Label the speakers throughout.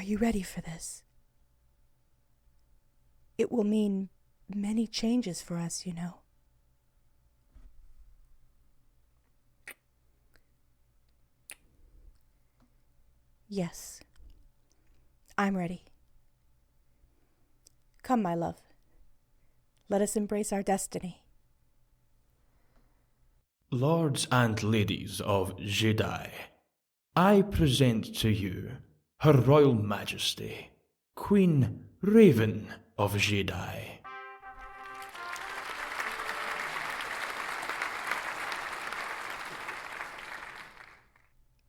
Speaker 1: Are you ready for this? It will mean many changes for us, you know. Yes, I'm ready. Come, my love. Let us embrace our destiny.
Speaker 2: Lords and ladies of Jedi, I present to you Her Royal Majesty, Queen Raven of Jedi.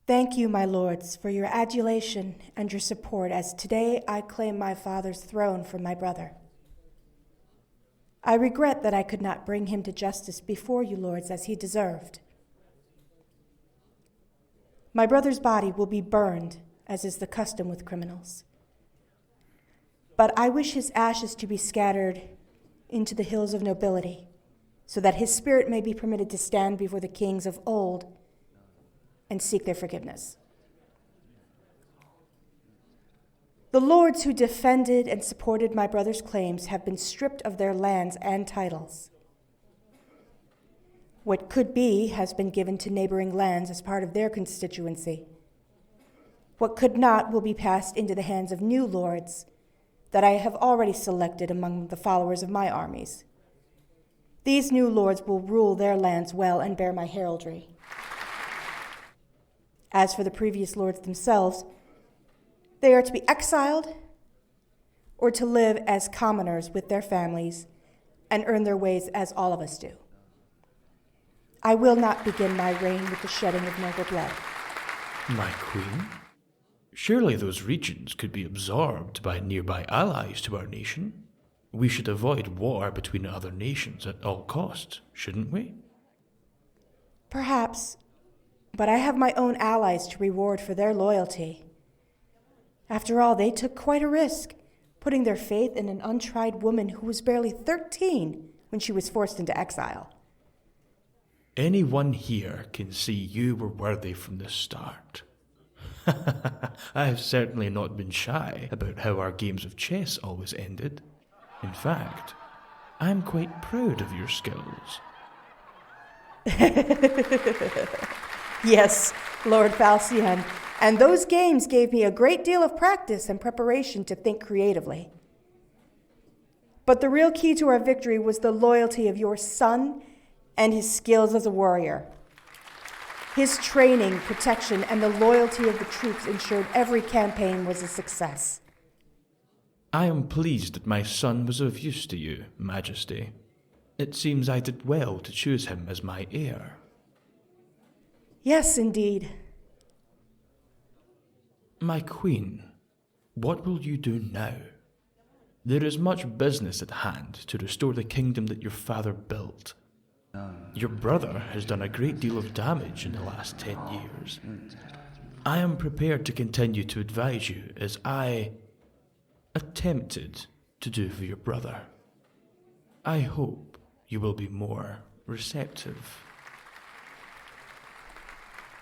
Speaker 1: Thank you, my lords, for your adulation and your support as today I claim my father's throne from my brother. I regret that I could not bring him to justice before you, lords, as he deserved. My brother's body will be burned, as is the custom with criminals. But I wish his ashes to be scattered into the hills of nobility, so that his spirit may be permitted to stand before the kings of old and seek their forgiveness. The lords who defended and supported my brother's claims have been stripped of their lands and titles. What could be has been given to neighboring lands as part of their constituency. What could not will be passed into the hands of new lords that I have already selected among the followers of my armies. These new lords will rule their lands well and bear my heraldry. As for the previous lords themselves, they are to be exiled or to live as commoners with their families and earn their ways as all of us do. I will not begin my reign with the shedding of noble blood.
Speaker 2: My queen? Surely those regions could be absorbed by nearby allies to our nation. We should avoid war between other nations at all costs, shouldn't we?
Speaker 1: Perhaps, but I have my own allies to reward for their loyalty. After all, they took quite a risk, putting their faith in an untried woman who was barely 13 when she was forced into exile.
Speaker 2: Anyone here can see you were worthy from the start. I have certainly not been shy about how our games of chess always ended. In fact, I'm quite proud of your skills.
Speaker 1: Yes, Lord Falcian, and those games gave me a great deal of practice and preparation to think creatively. But the real key to our victory was the loyalty of your son and his skills as a warrior. His training, protection, and the loyalty of the troops ensured every campaign was a success.
Speaker 2: I am pleased that my son was of use to you, Majesty. It seems I did well to choose him as my heir.
Speaker 1: Yes, indeed.
Speaker 2: My queen, what will you do now? There is much business at hand to restore the kingdom that your father built. Your brother has done a great deal of damage in the last 10 years. I am prepared to continue to advise you as I attempted to do for your brother. I hope you will be more receptive.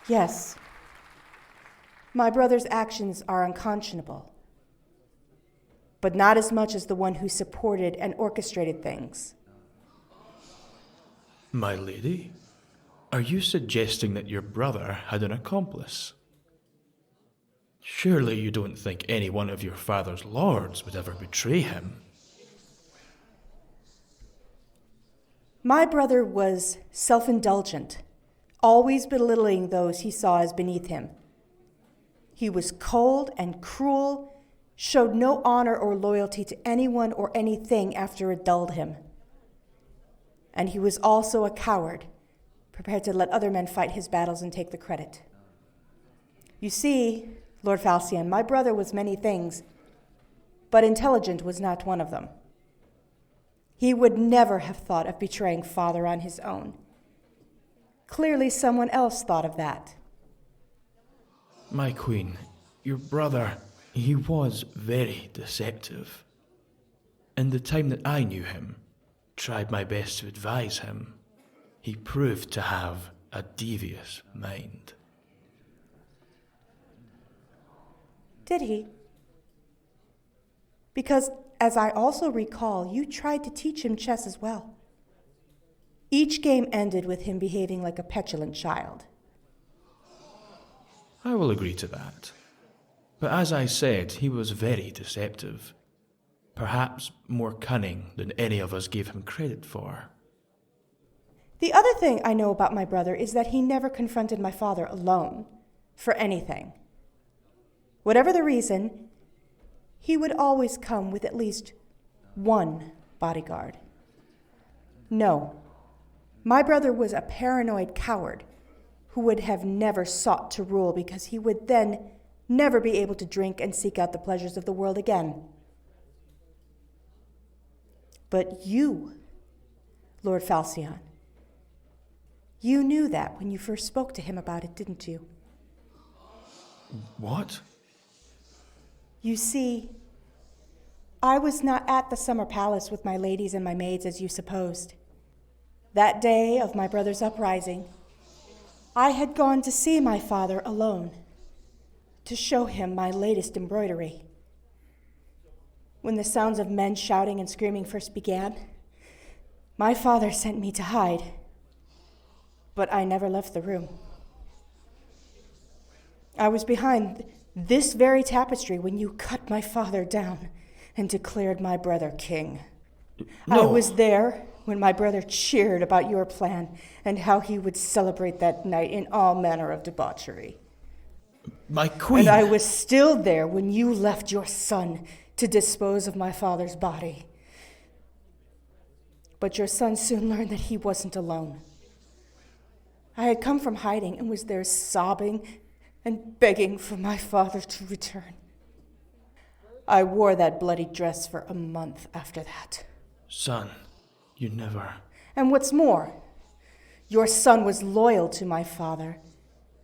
Speaker 1: Yes. My brother's actions are unconscionable, but not as much as the one who supported and orchestrated things.
Speaker 2: My lady, are you suggesting that your brother had an accomplice? Surely you don't think any one of your father's lords would ever betray him?
Speaker 1: My brother was self-indulgent, always belittling those he saw as beneath him. He was cold and cruel, showed no honor or loyalty to anyone or anything after it dulled him. And he was also a coward, prepared to let other men fight his battles and take the credit. You see, Lord Falcian, my brother was many things, but intelligent was not one of them. He would never have thought of betraying father on his own. Clearly someone else thought of that.
Speaker 2: My queen, your brother, he was very deceptive. In the time that I knew him, tried my best to advise him, he proved to have a devious mind.
Speaker 1: Did he? Because, as I also recall, you tried to teach him chess as well. Each game ended with him behaving like a petulant child.
Speaker 2: I will agree to that. But as I said, he was very deceptive. Perhaps more cunning than any of us gave him credit for.
Speaker 1: The other thing I know about my brother is that he never confronted my father alone for anything. Whatever the reason, he would always come with at least one bodyguard. No, my brother was a paranoid coward who would have never sought to rule because he would then never be able to drink and seek out the pleasures of the world again. But you, Lord Falcion, you knew that when you first spoke to him about it, didn't you?
Speaker 2: What?
Speaker 1: You see, I was not at the summer palace with my ladies and my maids as you supposed. That day of my brother's uprising, I had gone to see my father alone, to show him my latest embroidery. When the sounds of men shouting and screaming first began, my father sent me to hide, but I never left the room. I was behind this very tapestry when you cut my father down and declared my brother king.
Speaker 2: No.
Speaker 1: I was there when my brother cheered about your plan and how he would celebrate that night in all manner of debauchery.
Speaker 2: My queen!
Speaker 1: And I was still there when you left your son to dispose of my father's body. But your son soon learned that he wasn't alone. I had come from hiding and was there sobbing and begging for my father to return. I wore that bloody dress for a month after that.
Speaker 2: Son, you never...
Speaker 1: And what's more, your son was loyal to my father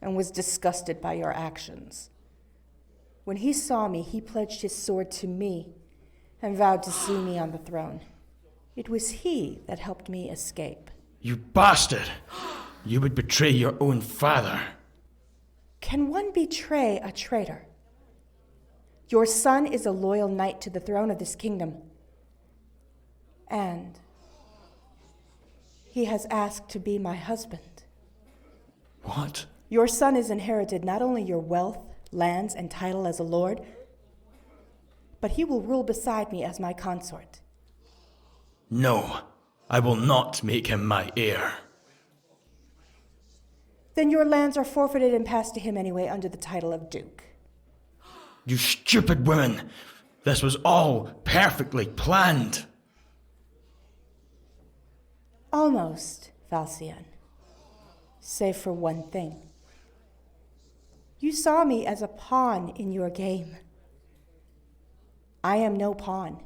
Speaker 1: and was disgusted by your actions. When he saw me, he pledged his sword to me and vowed to see me on the throne. It was he that helped me escape.
Speaker 2: You bastard! You would betray your own father.
Speaker 1: Can one betray a traitor? Your son is a loyal knight to the throne of this kingdom. And he has asked to be my husband.
Speaker 2: What?
Speaker 1: Your son has inherited not only your wealth, lands, and title as a lord, but he will rule beside me as my consort.
Speaker 2: No, I will not make him my heir.
Speaker 1: Then your lands are forfeited and passed to him anyway under the title of Duke.
Speaker 2: You stupid woman! This was all perfectly planned.
Speaker 1: Almost, Falcion. Save for one thing. You saw me as a pawn in your game. I am no pawn.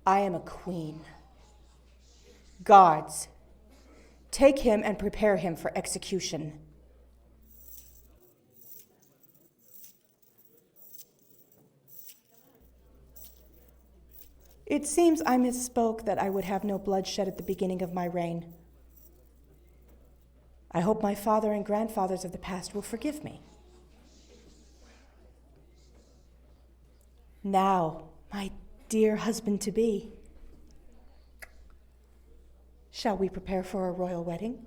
Speaker 1: I am a queen. Guards, take him and prepare him for execution. It seems I misspoke that I would have no bloodshed at the beginning of my reign. I hope my father and grandfathers of the past will forgive me. Now, my dear husband-to-be, shall we prepare for a royal wedding?